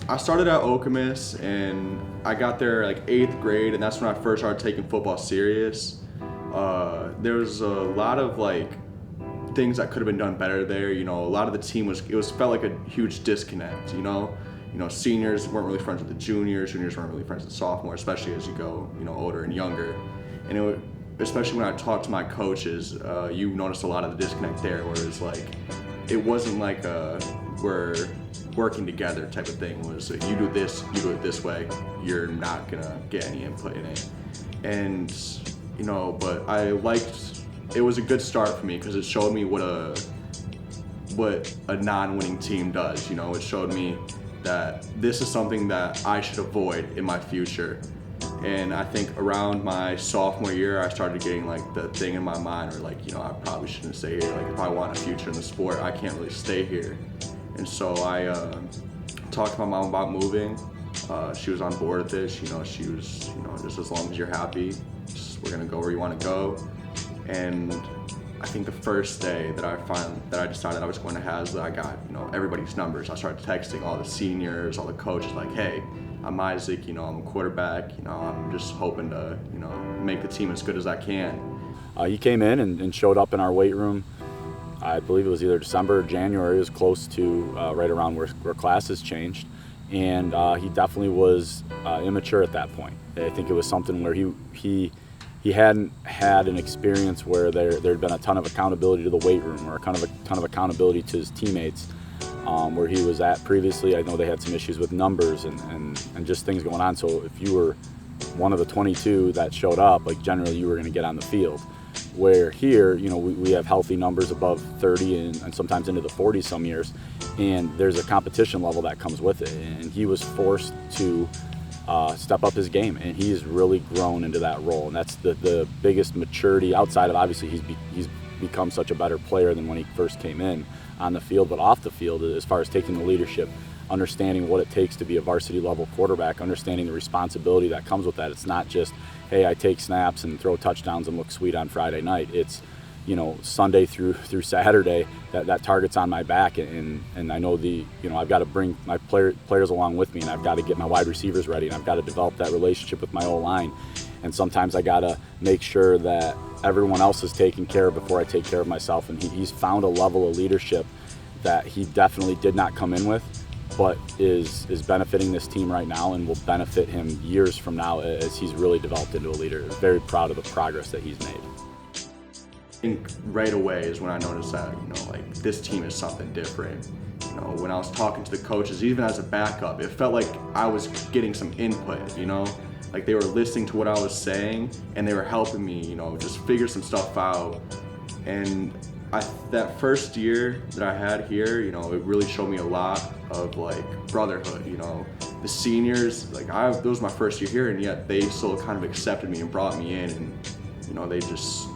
I started at Okemos, and I got there like 8th grade, and that's when I first started taking football serious. There was a lot of like things that could have been done better there. You know, a lot of the team felt like a huge disconnect. Seniors weren't really friends with the juniors weren't really friends with the sophomores, especially as you go, older and younger. And especially when I talked to my coaches, you noticed a lot of the disconnect there, where it's like, it wasn't like we're working together type of thing. Was you do this, you do it this way, you're not gonna get any input in it. And but I liked, it was a good start for me because it showed me what a non-winning team does. It showed me that this is something that I should avoid in my future. And I think around my sophomore year, I started getting like the thing in my mind, or like, I probably shouldn't stay here. Like, if I want a future in the sport, I can't really stay here. And so I talked to my mom about moving. She was on board with this. She was, just as long as you're happy, we're gonna go where you want to go. And I think the first day that I decided I was going to Haslett, I got everybody's numbers. I started texting all the seniors, all the coaches, like, hey, I'm Isaac, I'm a quarterback, I'm just hoping to, make the team as good as I can. He came in and showed up in our weight room. I believe it was either December or January. It was close to right around where classes changed. And he definitely was immature at that point. I think it was something where he hadn't had an experience where there'd been a ton of accountability to the weight room, or a ton of accountability to his teammates. Where he was at previously, I know they had some issues with numbers and just things going on. So if you were one of the 22 that showed up, like, generally you were going to get on the field. Where here, we have healthy numbers above 30 and sometimes into the 40s some years, and there's a competition level that comes with it. And he was forced to step up his game, and he's really grown into that role. And that's the biggest maturity, outside of, obviously, he's become such a better player than when he first came in on the field, but off the field, as far as taking the leadership, understanding what it takes to be a varsity level quarterback, understanding the responsibility that comes with that. It's not just, hey, I take snaps and throw touchdowns and look sweet on Friday night. It's, Sunday through Saturday, that target's on my back, and I know I've got to bring my players along with me, and I've got to get my wide receivers ready, and I've got to develop that relationship with my O-line. And sometimes I got to make sure that everyone else is taken care of before I take care of myself. And he's found a level of leadership that he definitely did not come in with, but is benefiting this team right now and will benefit him years from now as he's really developed into a leader. Very proud of the progress that he's made. I think right away is when I noticed that, like, this team is something different. When I was talking to the coaches, even as a backup, it felt like I was getting some input, like they were listening to what I was saying, and they were helping me, just figure some stuff out. And that first year that I had here, it really showed me a lot of like brotherhood. The seniors, like, that was my first year here, and yet they still kind of accepted me and brought me in, and they just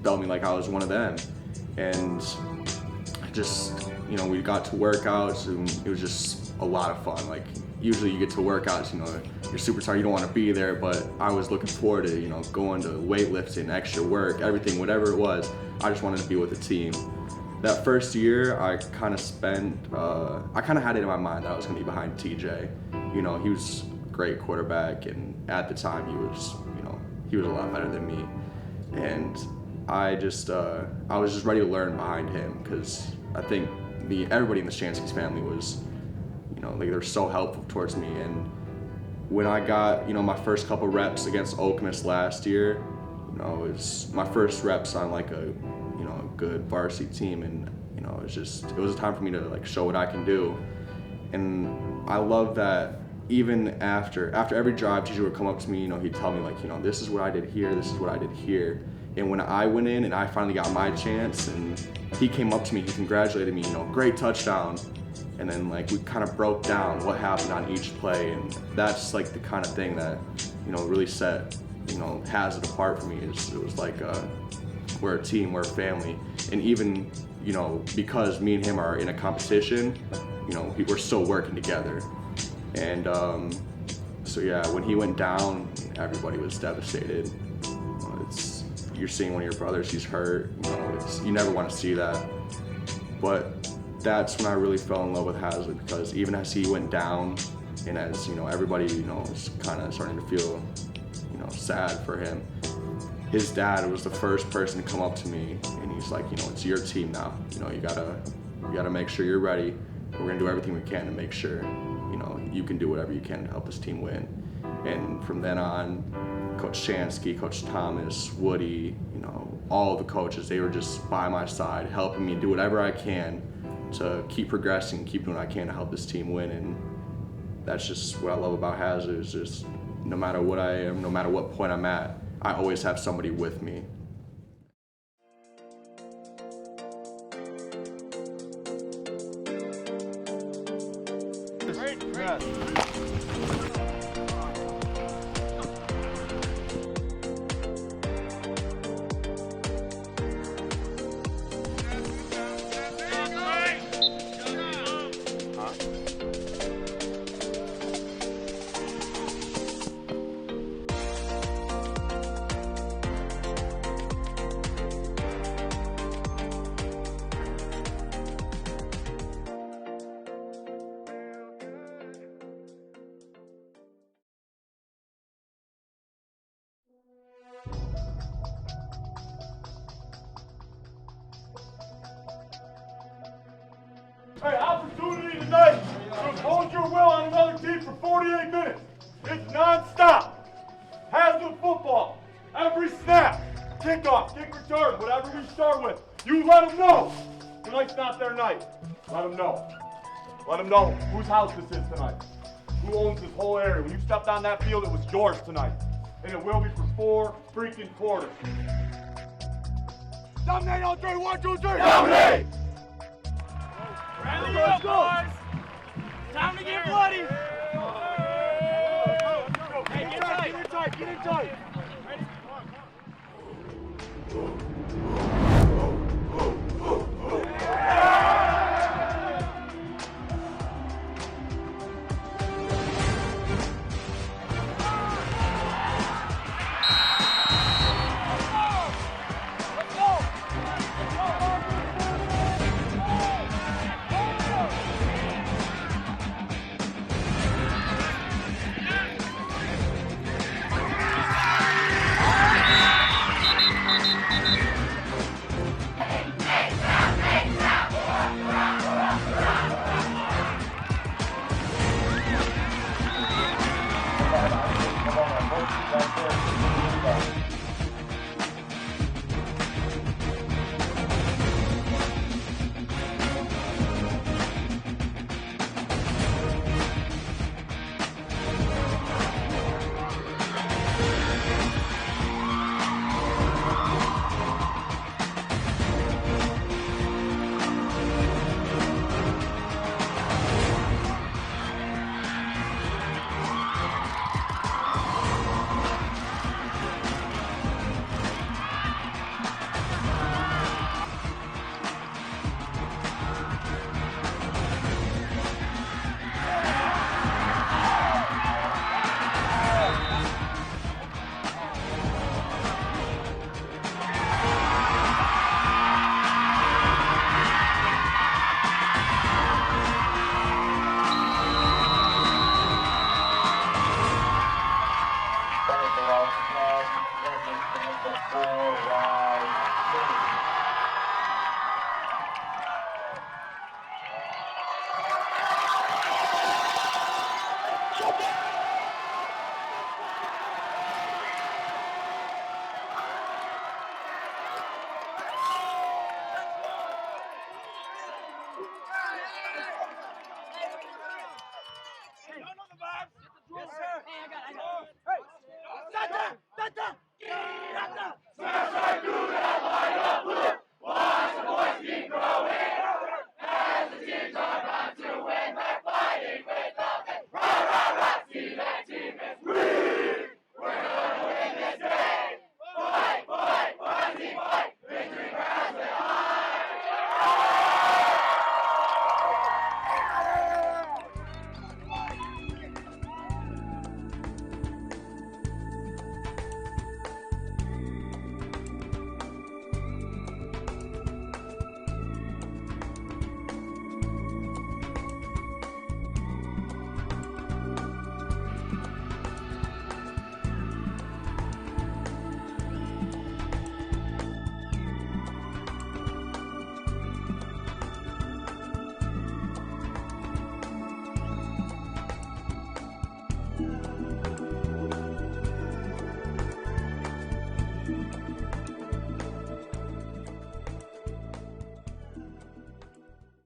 felt me like I was one of them. And I just, we got to workouts, and it was just a lot of fun. Like, usually you get to workouts, you're super tired, you don't want to be there, but I was looking forward to, going to weightlifting, extra work, everything, whatever it was. I just wanted to be with the team. That first year, I kind of had it in my mind that I was going to be behind TJ. He was a great quarterback, and at the time he was a lot better than me. And I was just ready to learn behind him, because I think everybody in the Shansky's family was, like, they're so helpful towards me. And when I got, my first couple reps against Okemos last year, it was my first reps on like a good varsity team, and it was a time for me to like show what I can do. And I love that even after every drive, teacher would come up to me, he'd tell me like, this is what I did here, this is what I did here. And when I went in and I finally got my chance, and he came up to me, he congratulated me, great touchdown. And then like we kind of broke down what happened on each play, and that's like the kind of thing that really set Haslett apart for me. It was like we're a team, we're a family, and even because me and him are in a competition, we're still working together. And so yeah, when he went down, everybody was devastated. You're seeing one of your brothers, he's hurt. You never want to see that, but that's when I really fell in love with Haslett, because even as he went down, And as everybody is kind of starting to feel sad for him, his dad was the first person to come up to me, and he's like, it's your team now. You gotta make sure you're ready. We're gonna do everything we can to make sure you can do whatever you can to help this team win. And from then on, Coach Shansky, Coach Thomas, Woody, all the coaches, they were just by my side, helping me do whatever I can to keep progressing, keep doing what I can to help this team win. And that's just what I love about Haslett, is just no matter what I am, no matter what point I'm at, I always have somebody with me. Hey, opportunity tonight to impose your will on another team for 48 minutes. It's non-stop. Haslett football. Every snap, kickoff, kick return, whatever we start with, you let them know. Tonight's not their night. Let them know. Let them know whose house this is tonight. Who owns this whole area. When you stepped on that field, it was yours tonight. And it will be for 4 freaking quarters. Dominate on 3, 1, 2, 3. Dominate! Rally up, boys! Time to get bloody! Hey, get tight, get in tight, get in tight! Four,